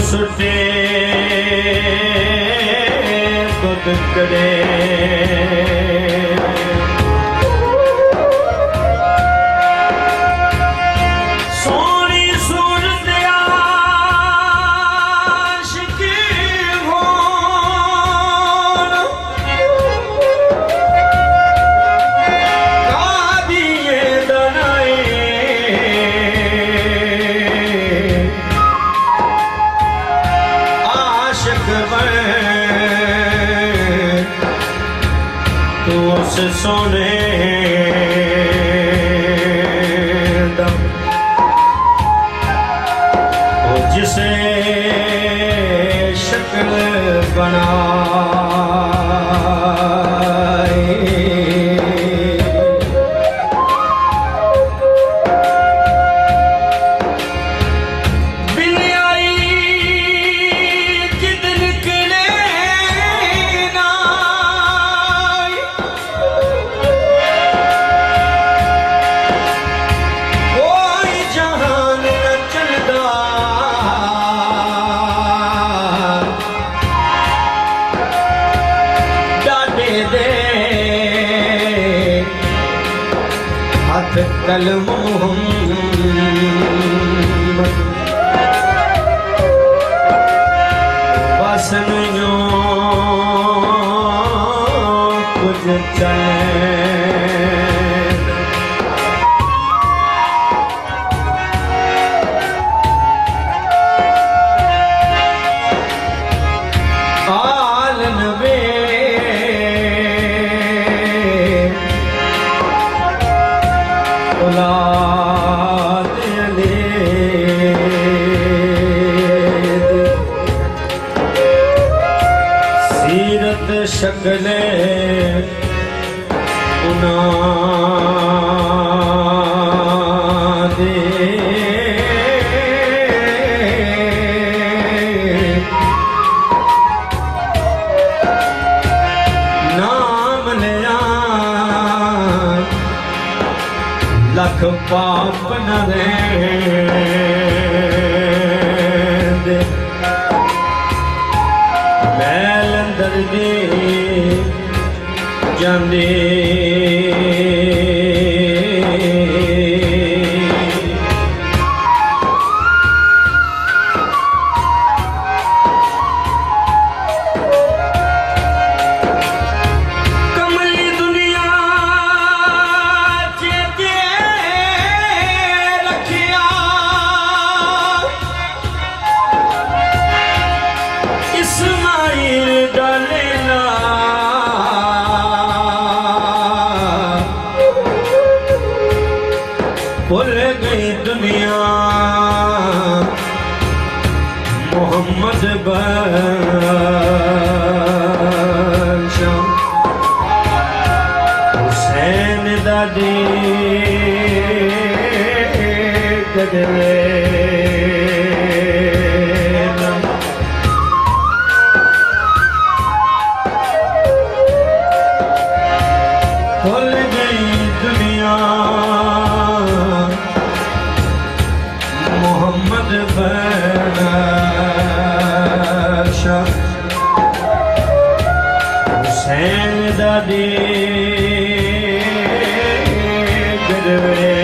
सुटे दुदकड़े सोनी सूरत आशिकी होन कादिए दनाए तू उस सोने दम जिसे शक्ल बनाए कलम बसन जो कुछ चले सीरत शक्ले उना दे नाम लिया लख पाप न दे मैल अंदर दे जांदे भूल गई दुनिया मोहम्मद बख्शा हुसैन दादी गजरे भूल गई दुनिया मोहम्मद बख्शा हुसैन दादी गजरे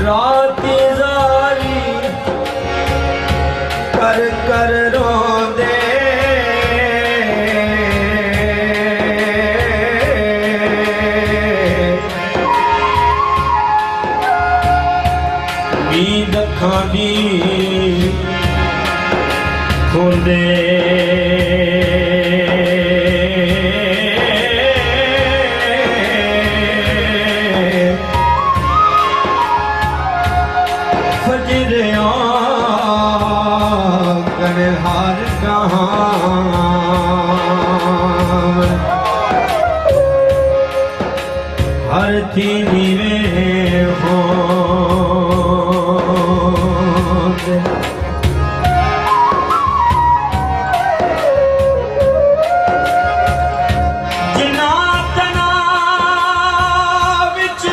राती जारी कर कर रोंदे नींद खानी खोले हर थी नीवे हो जिना तना विच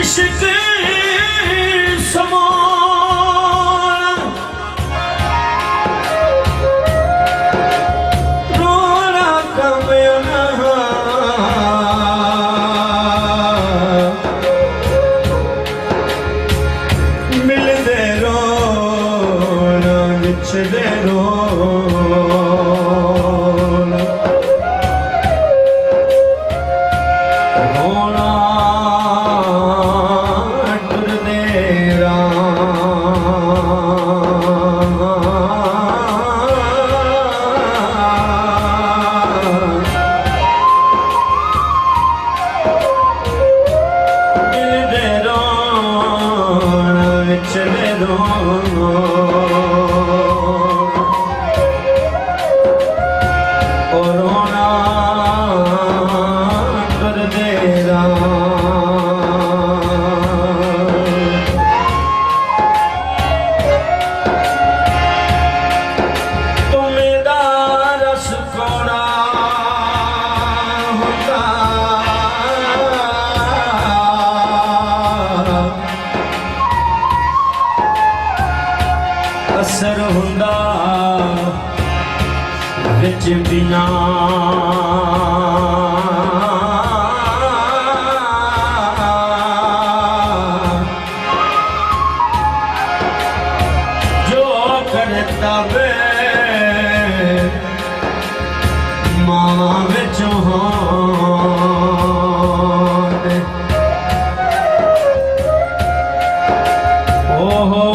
इश्क असर हुंदा विच बिना जो करता वे मां विच ओहो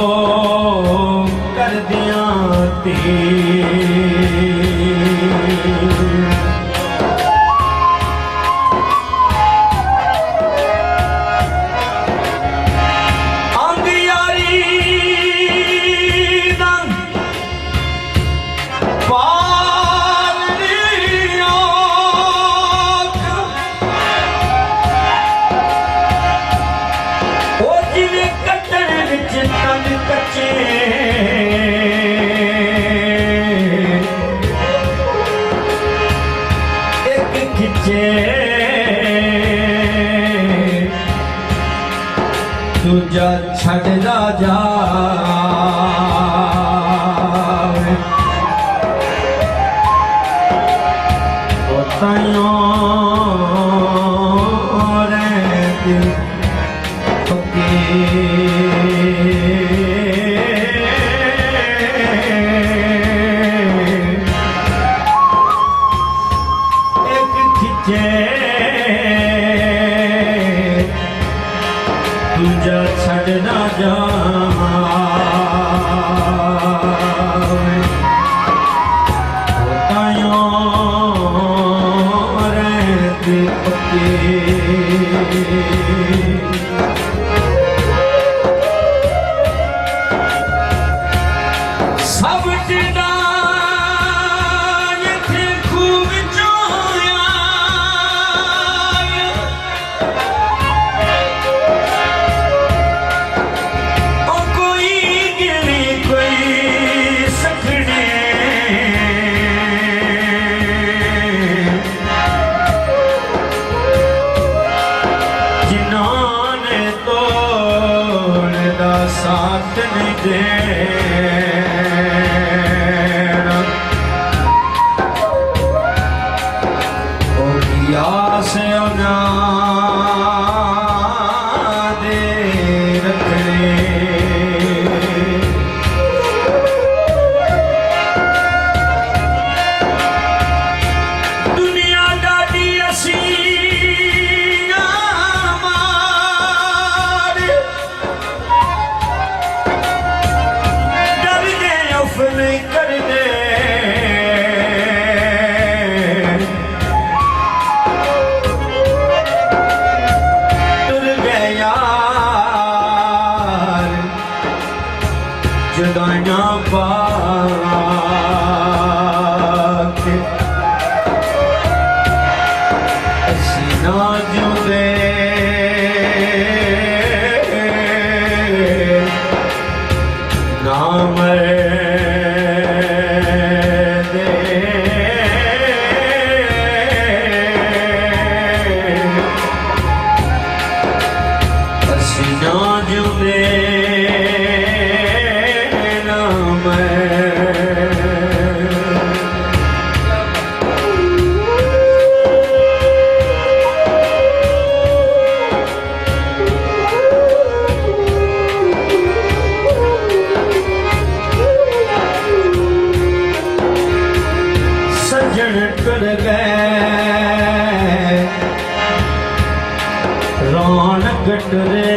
दूजा छड़दा जा दिल एक खिंचे दूजा छड़ना जा रहते पक्के सब साथ नहीं देना ओ किया से ना दे रखने दुनिया डाडी असी नहीं कर दे तुर गए यार जुदाइयां पा सजन टुर गए रौनक टुरे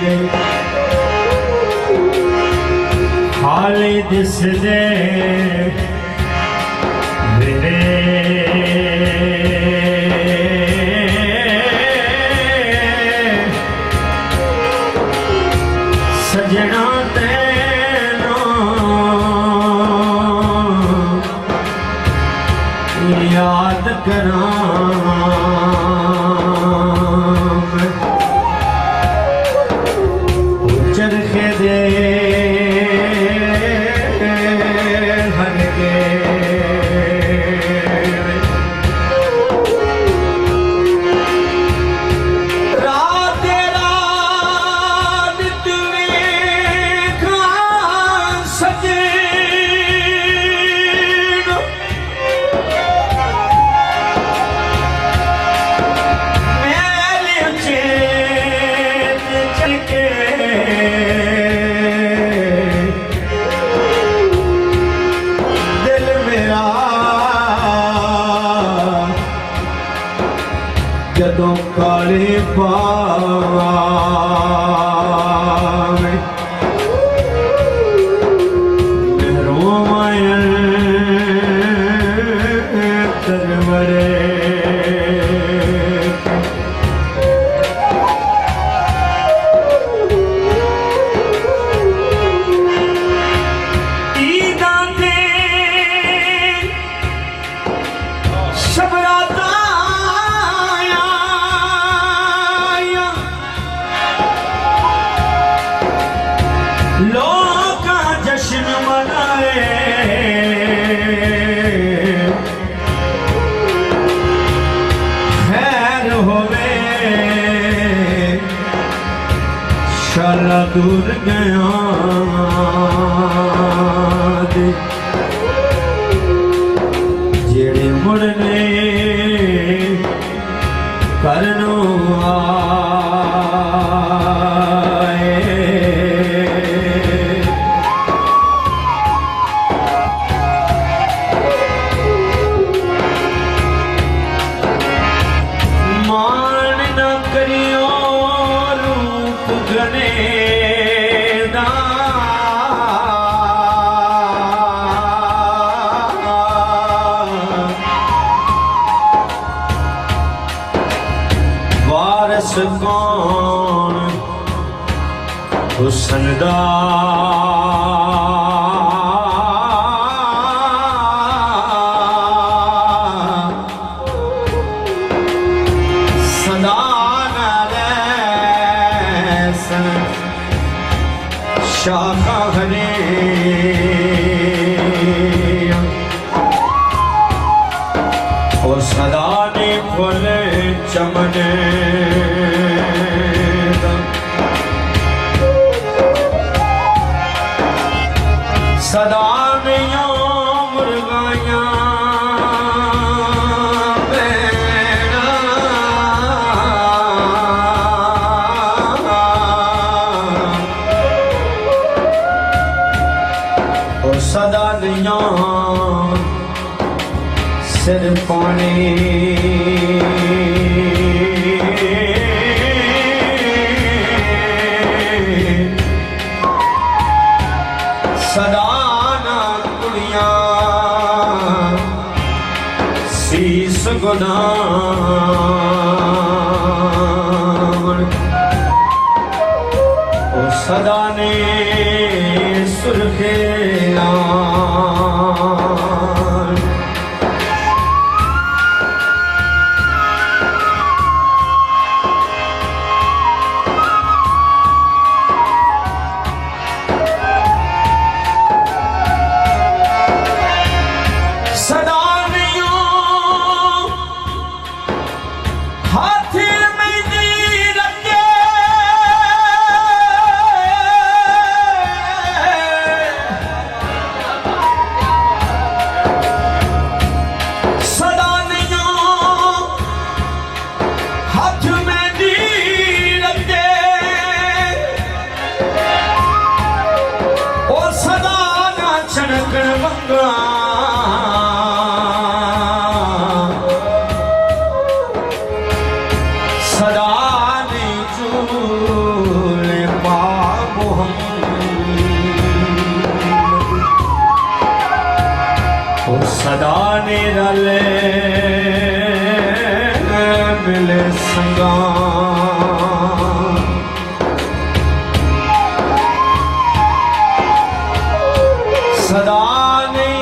गई खाली दिस दे मेरे सजना याद करा चरखे दे हर के रात रात तुम्हें सजे जदों काले पावे रोमायण तरवरे ईदां दे सबराता लोग का जश्न मनाए खैर होवे शाला दूर गया जेड़े मुड़ने करनो वारस कौन हुस्न दा सदा शाखा हरे ओ सदा ने फुल चमने सदा में मुर्गाया सदा दिया सिर पानी सदा ना कुड़िया शीस गुदान ओ सदा ने सुरखे छणकण मंगला सदा ने चूले पाबो हम ओ सदा ने रले मिले संगा सदा ने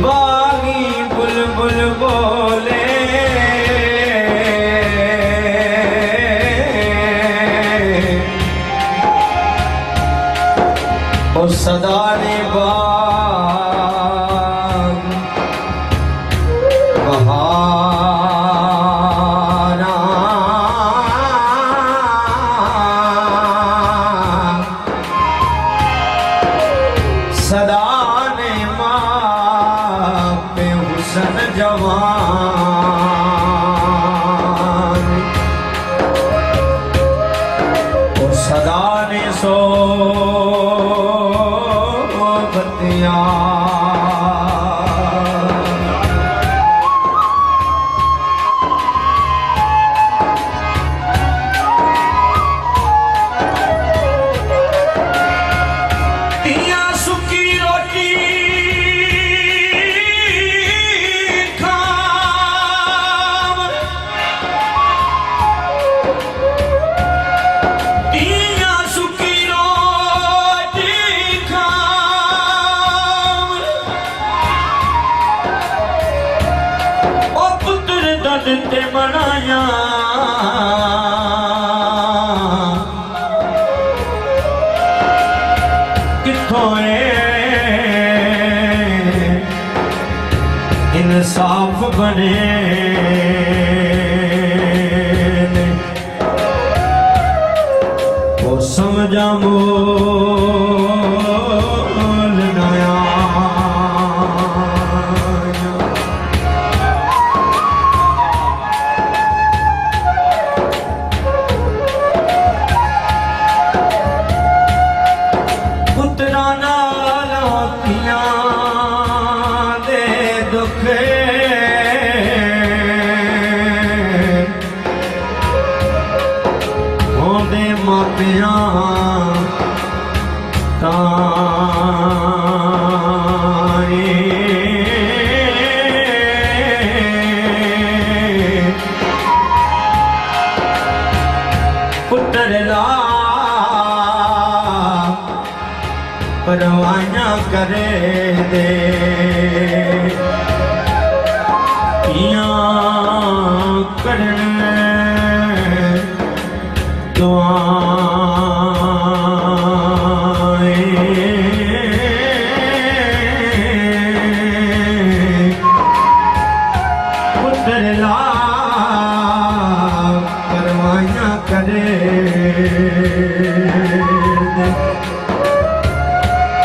बागी बुलबुल बोले और सदा ने बाग बहारा सदा ने माँ पे हुसन जवान और सदा ने सो बतिया ते मनाया किथों इंसाफ बने वो समझा मोल नया होंदे मापिया ताए पुत्र ला परवाना करे दे करने दुआएं पुत्र ला परवाना करे तो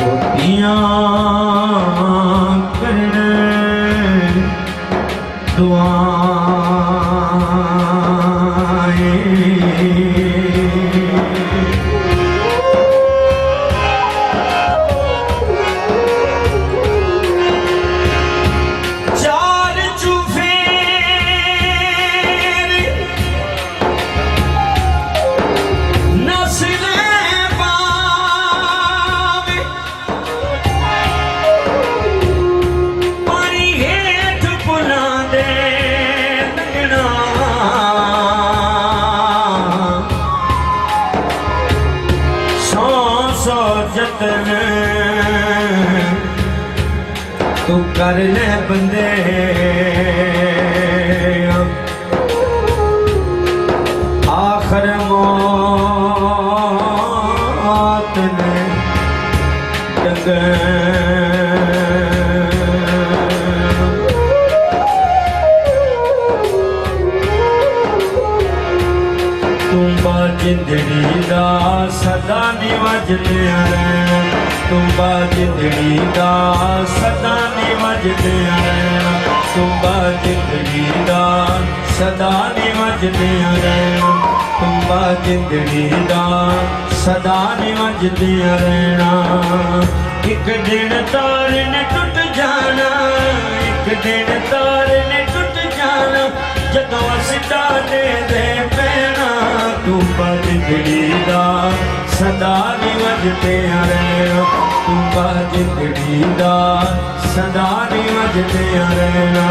करने चार चुफेर नस्ले पावे पानी हेठ पुला दे जतन तू कर ले बंदे आखिर मौत ने जिंदड़ी दा सदा निवजदे रहना तुम्बा जिंदड़ी दा सदा निवजदे रहना तुम्बा जिंदड़ी दा सदा निवजदे रहना तुम्बा जिंदड़ी दा सदा निवजदे रहना। एक दिन तारे ने टूट जाना, एक दिन तारे ने टूट जाना, जदों सिटा दे पैना। तू जिंदड़ी दा सदा नी वजदे रहना, तू जिंदड़ी दा सदा नी वजदे रहना।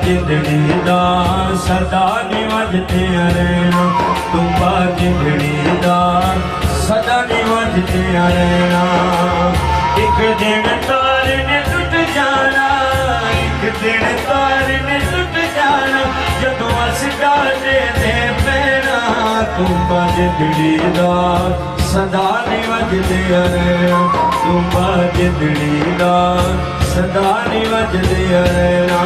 जिंदड़ी दा सदा नी वजदे रहना, तू जिंदड़ी दा सदा नी वजदे रहना। एक दिन तारे ने टूट जाना, एक दिन तारे ने टूट जाना, जदों सिटा दे पैना। तू जिंदड़ी दा सदा नी वजदे रहना, तू जिंदड़ी दा सदा नी वजदे रहना।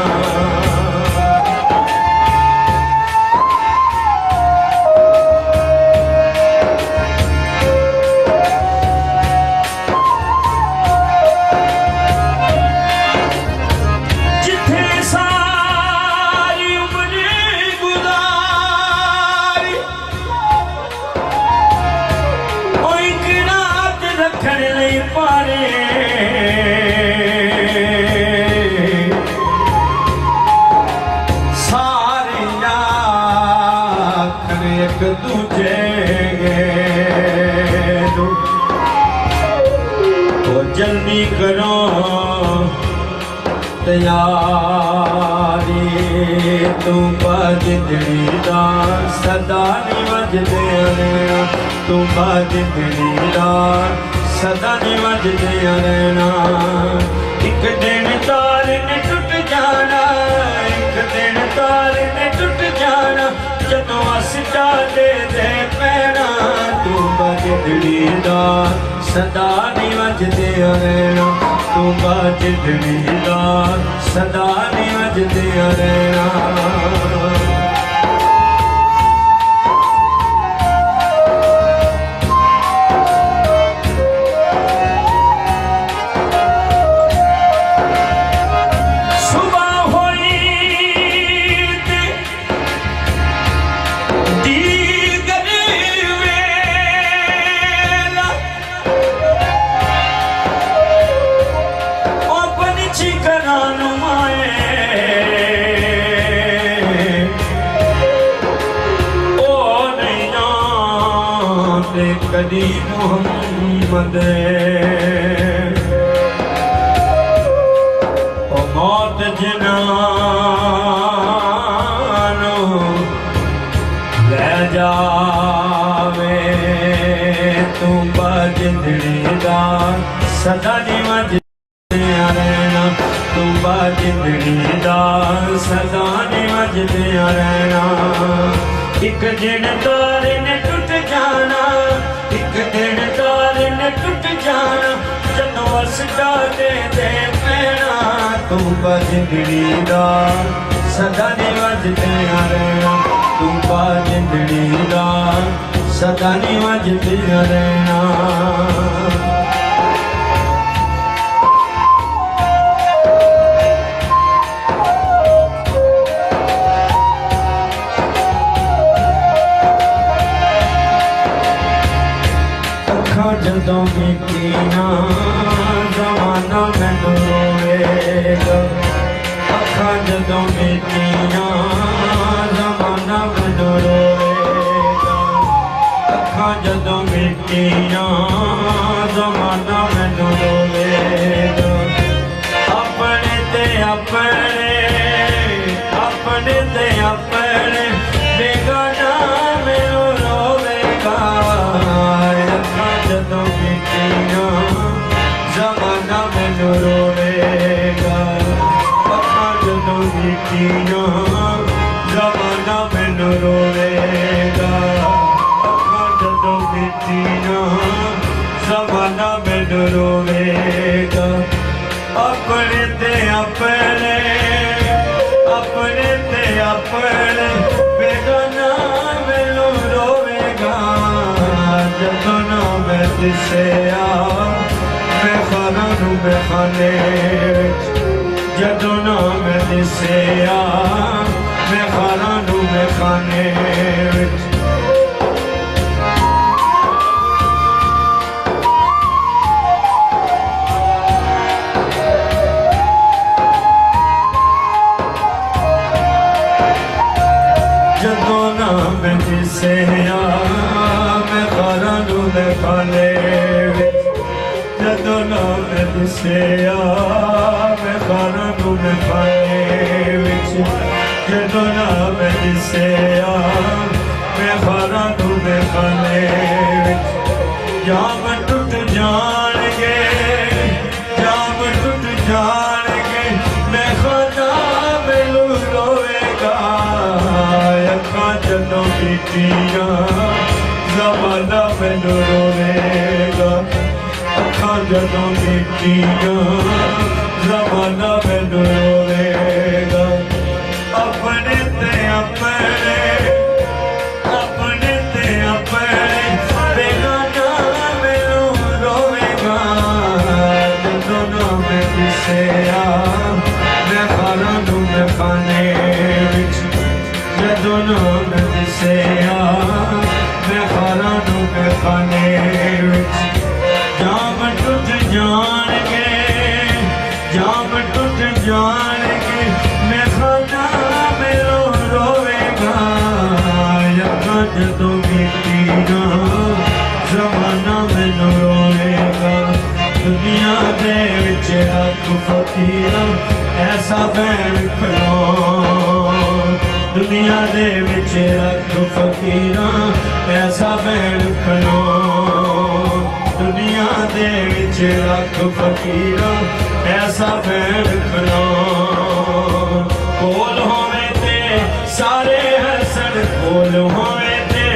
एक दूजे तो जल्दी करो तैयारी, तू जिंदड़ी दा सदा नी वजदे रहना, तू जिंदड़ी दा सदा नी वजदे रहना। एक दिन तारे ने टूट जाना, एक दिन तारे ने टूट जाना, जदों सिटा दे पैना। तू जिंदड़ी दा सदा नी वजदे रहना, तू जिंदड़ी दा सदा नी वजदे रहना। कदी मोहम्मद ओ मौत जनानो ले जावे, तू जिंदड़ी दा सदा नी वजदे रहना, तू जिंदड़ी दा सदा नी वजदे रहना। एक दिन तारे ने टूट जाना, एक दिन तारे ने टूट जाना, जदों सिटा दे पैना। तू जिंदड़ी दा सदा नी वजदे रहना, तू जिंदड़ी दा सदा नी वजदे रहना। जदों मीटियां जमाना मैनू रोएगा, अखां जदों मीटियां जमाना मैनू रोएगा, अखां जदों मीटियां जमाना मैनू रोएगा। अपने ते अपने, अपने ते अपने बेगाना मैनू रोएगा। मिट्टियां ज़माना मैनू रोवेगा अपने ते अपने बेगाना मैनू रोवेगा जदों ना मैं दिसिया मैं खाना नूं मैं खाने जदों ना मैं दिसिया मैं खाना नूं मैं खाने जदों ना मैं दिसिया मैं खाना नूं मैं खाने जदों ना मैं दिसिया मैं खाना नूं मैं खाने जदों ना मैं दिसिया मैं खाना नूं मैं खाने जाम टुट जाणगे मैं खाना मैनू रोवेगा अखां जदों मीटियां ज़माना मैनू रोवेगा अखां जदों मीटियां ज़माना मैनू रोवेगा अपने ते अपने बेगाना मैनू रोवेगा जदों ना मैं दिसिया मैं खाना नूं मैं खाने जदों ना मैं दिसिया मैं खाना नूं मैं खाने जाम टुट जाणगे मैं खाना मैनू रोवेगा अखां जदों मीटियां ज़माना मैनू रोवेगा दुनिया दे विच रख फकीरां ऐसा बैण खलो दुनिया दे विच रख फकीरां ऐसा बैण खलो दुनिया दे विच रख फकीरां ऐसा बैण खलो कोल होवे ते सारे हसन कोल होवे ते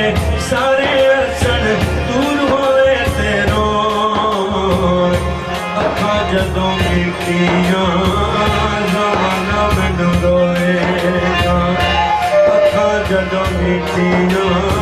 सारे हसन दूर होवे ते रोन अखां जदों मीटियां ज़माना मैनू रोवेगा अखां जदों मीटियां